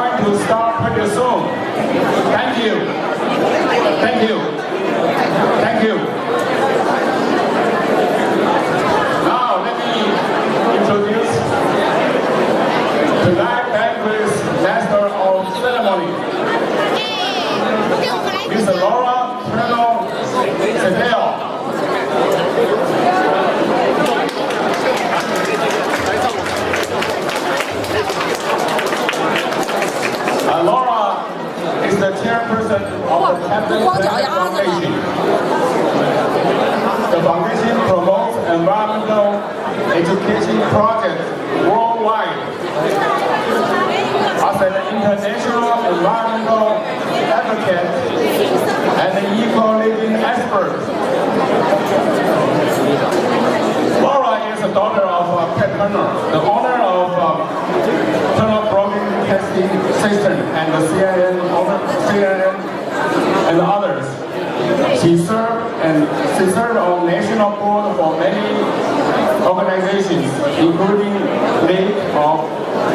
going to start pretty soon. Thank you. Thank you. Thank you. Now let me introduce tonight's banquet's master of ceremony, Miss Laura Sedell. Laura is the chairperson of the Captain Foundation. The foundation promotes environmental education projects worldwide. As an international environmental advocate and an eco-living expert, Laura is the daughter of Ted Turner, the owner of Turner Broadcasting System and the CNN and others. She served on national board for many organizations, including League of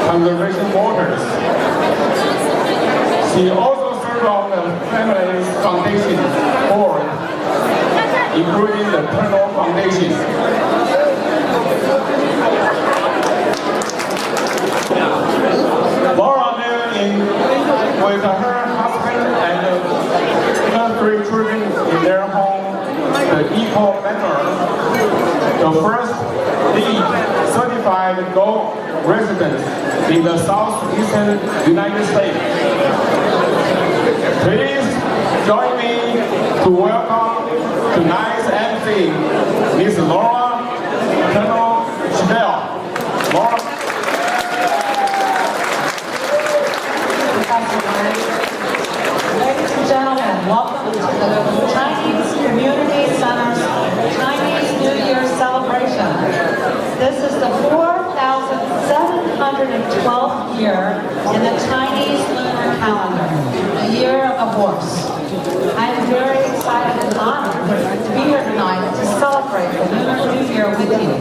Conservation Waters. She also served on the Family Foundation board, including the Turner Foundation. Laura lived with her husband and her 3 children in their home, the Eco Manor, the first LEED certified gold residence in the southeastern United States. Please join me to welcome tonight's MC, Miss Laura Sedell. Laura. Ladies and gentlemen, welcome to the Chinese Community Center's Chinese New Year celebration. This is the 4,712th year in the Chinese lunar calendar, the year of the horse. I am very excited and honored to be here tonight to celebrate the Lunar New Year with you.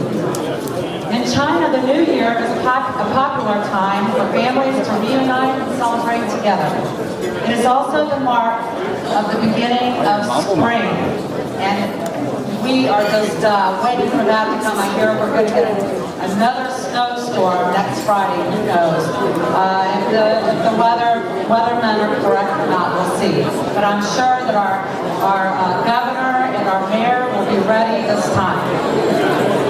In China, the New Year is a popular time for families to reunite and celebrate together. It is also the mark of the beginning of spring, and we are just waiting for that to come. I hear we're going to get another snowstorm next Friday, who knows. If the weathermen are correct or not, we'll see. But I'm sure that our governor and our mayor will be ready this time.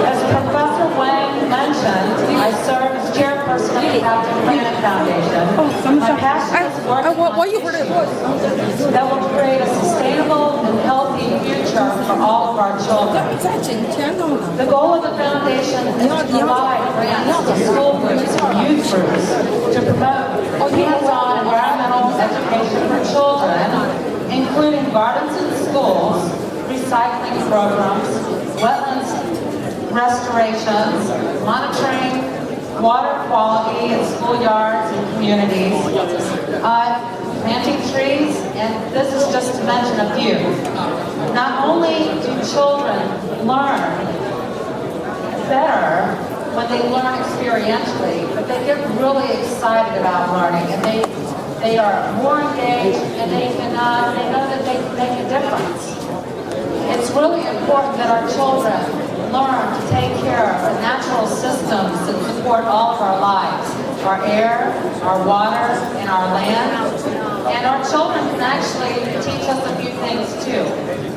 As Professor Wang mentioned, I serve as chairperson of the Captain Foundation. My passion is working on issues that will create a sustainable and healthy future for all of our children. The goal of the foundation is to provide grants to school groups and youth groups to promote hands-on environmental education for children, including gardens in schools, recycling programs, wetlands restorations, monitoring water quality in schoolyards and communities, planting trees, and this is just to mention a few. Not only do children learn better when they learn experientially, but they get really excited about learning, and they are more engaged, and they know that they can make a difference. It's really important that our children learn to take care of the natural systems that support all of our lives, our air, our water, and our land. And our children can actually teach us a few things too,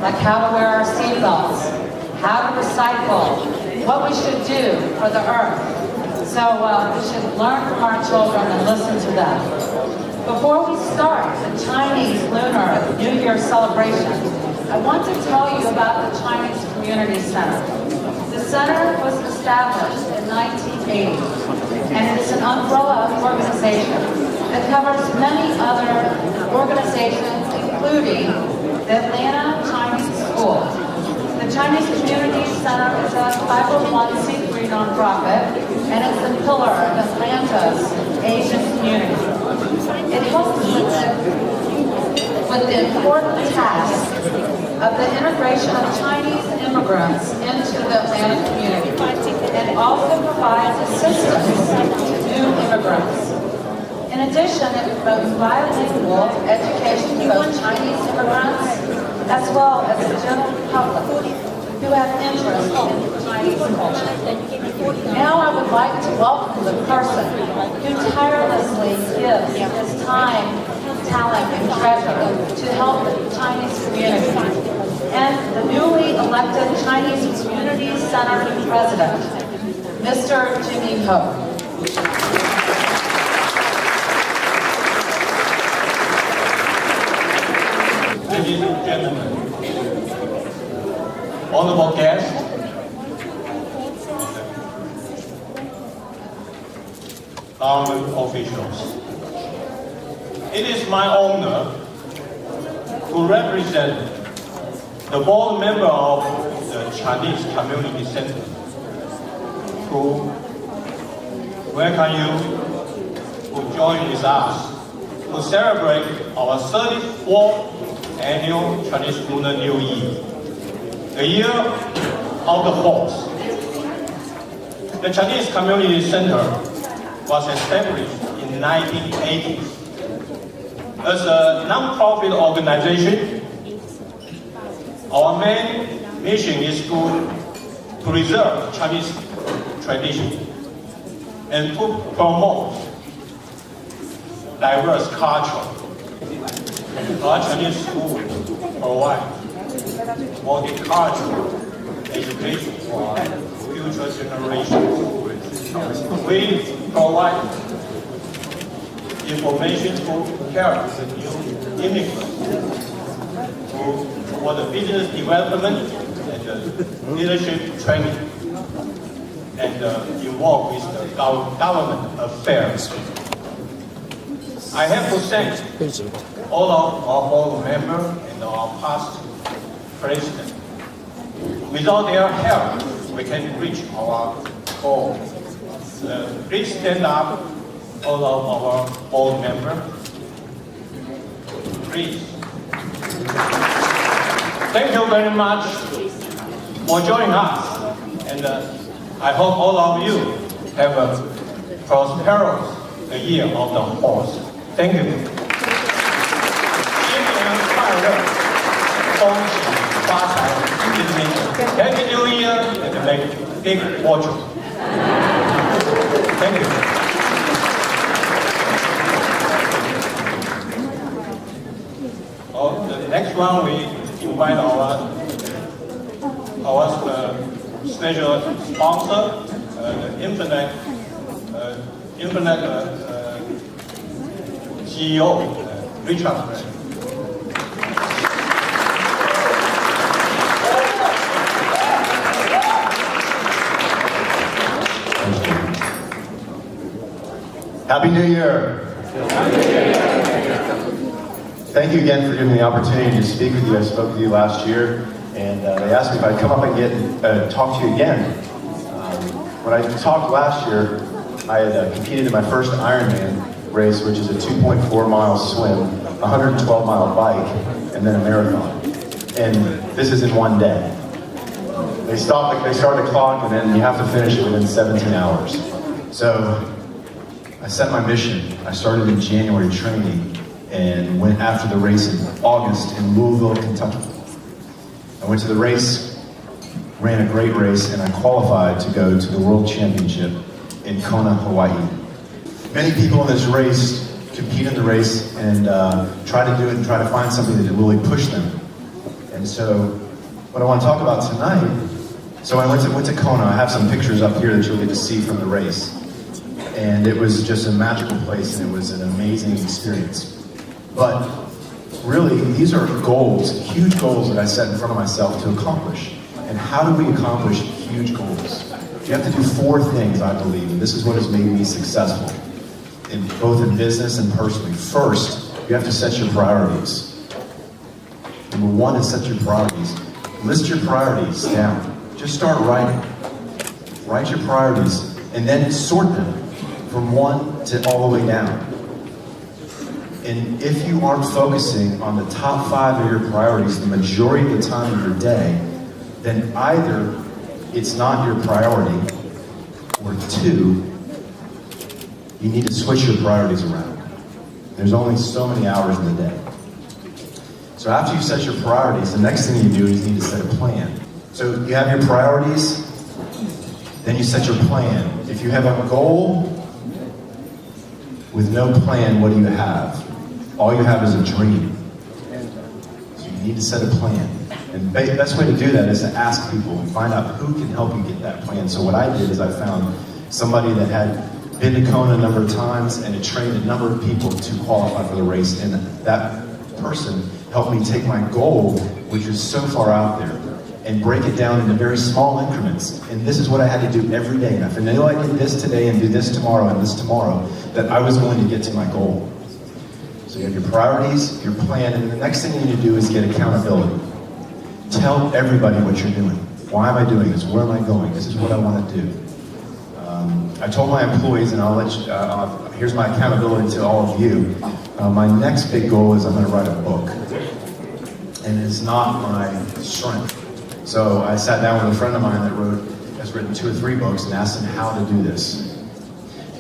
like how to wear our seatbelts, how to recycle, what we should do for the earth. So we should learn from our children and listen to them. Before we start the Chinese Lunar New Year celebration, I want to tell you about the Chinese Community Center. The center was established in 1980, and it is an umbrella organization that covers many other organizations, including the Atlanta Chinese School. The Chinese Community Center is a 501c3 nonprofit, and it's the pillar of Atlanta's Asian community. It helps with the important task of the integration of Chinese immigrants into the Atlanta community, and also provides assistance to new immigrants. In addition mission is both bilingual education to both Chinese immigrants as well as the general public who have interest in Chinese culture. Now I would like to welcome the person who tirelessly gives his time, talent, and treasure to help the Chinese community, and the newly elected Chinese Community Center President, Mr. Jimmy Ho. Ladies and gentlemen, honorable guests, government officials, it is my honor to represent the board member of the Chinese Community Center to welcome you to join with us to celebrate our 34th annual Chinese Lunar New Year, the year of the horse. The Chinese Community Center was established in 1980s as a non-profit organization. Our main mission is to preserve Chinese tradition and to promote diverse culture. Our Chinese school provide multicultural education for future generations. We provide information to help the new immigrants for the business development and leadership training, and involved with the government affairs. I have to thank all of our board members and our past president. Without their help, we can reach our goal. Please stand up, all of our board members. Please. Thank you very much for joining us, and I hope all of you have a prosperous year of the horse. Thank you. 新年快乐，恭喜发财，新年 Happy New Year and make big fortune. Thank you. Oh, the next one we invite our special sponsor, the Internet CEO, Richard. Happy New Year. Thank you again for giving me the opportunity to speak with you. I spoke with you last year, and they asked me if I'd come up and talk to you again. When I talked last year, I had competed in my first Ironman race, which is a 2.4-mile swim, a 112-mile bike, and then a marathon. And this is in one day. They start the clock, and then you have to finish it within 17 hours. So I set my mission. I started in January training and went after the race in August in Louisville, Kentucky. I went to the race, ran a great race, and I qualified to go to the World Championship in Kona, Hawaii. Many people in this race compete in the race and try to do it and try to find something that will really push them. And so what I want to talk about tonight, so I went to Kona. I have some pictures up here that you'll get to see from the race. And it was just a magical place, and it was an amazing experience. But really, these are goals, huge goals that I set in front of myself to accomplish. And how do we accomplish huge goals? You have to do 4 things, I believe, and this is what has made me successful, both in business and personally. First, you have to set your priorities. Number 1 is set your priorities. List your priorities down. Just start writing. Write your priorities, and then sort them from 1 to all the way down. And if you aren't focusing on the top 5 of your priorities the majority of the time of your day, then either it's not your priority, or 2, you need to switch your priorities around. There's only so many hours in the day. So after you set your priorities, the next thing you do is you need to set a plan. So you have your priorities, then you set your plan. If you have a goal with no plan, what do you have? All you have is a dream. So you need to set a plan. And the best way to do that is to ask people and find out who can help you get that plan. So what I did is I found somebody that had been to Kona a number of times and had trained a number of people to qualify for the race. And that person helped me take my goal, which is so far out there, and break it down into very small increments. And this is what I had to do every day. And if I knew I did this today and do this tomorrow and this tomorrow, that I was going to get to my goal. So you have your priorities, your plan, and the next thing you need to do is get accountability. Tell everybody what you're doing. Why am I doing this? Where am I going? This is what I want to do. I told my employees, and I'll let you, here's my accountability to all of you. My next big goal is I'm going to write a book. And it's not my strength. So I sat down with a friend of mine that has written 2 or 3 books and asked him how to do this.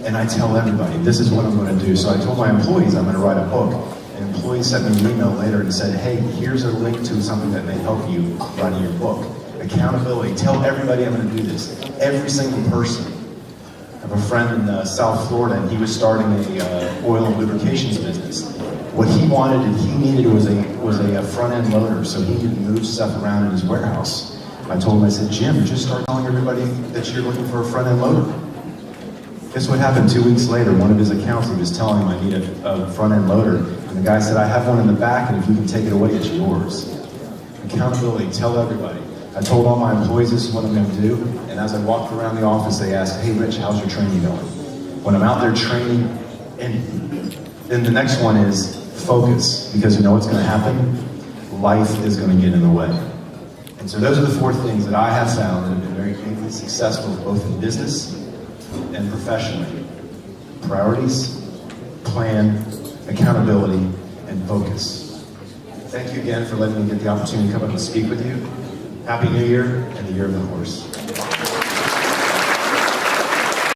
And I tell everybody, this is what I'm going to do. So I told my employees I'm going to write a book. And employees sent me an email later and said, hey, here's a link to something that may help you writing your book. Accountability. Tell everybody I'm going to do this. Every single person. I have a friend in South Florida, and he was starting a oil and lubrications business. What he wanted and he needed was a front-end loader, so he could move stuff around in his warehouse. I told him, I said, Jim, just start telling everybody that you're looking for a front-end loader. Guess what happened 2 weeks later? One of his accounts, he was telling him I need a front-end loader. And the guy said, I have one in the back, and if you can take it away, it's yours. Accountability, tell everybody. I told all my employees this is what I'm going to do, and as I walked around the office, they asked, hey Rich, how's your training going? When I'm out there training, and then the next one is focus, because you know what's going to happen? Life is going to get in the way. And so those are the 4 things that I have found that have been very hugely successful, both in business and professionally. Priorities, plan, accountability, and focus. Thank you again for letting me get the opportunity to come up and speak with you. Happy New Year and the Year of the Horse.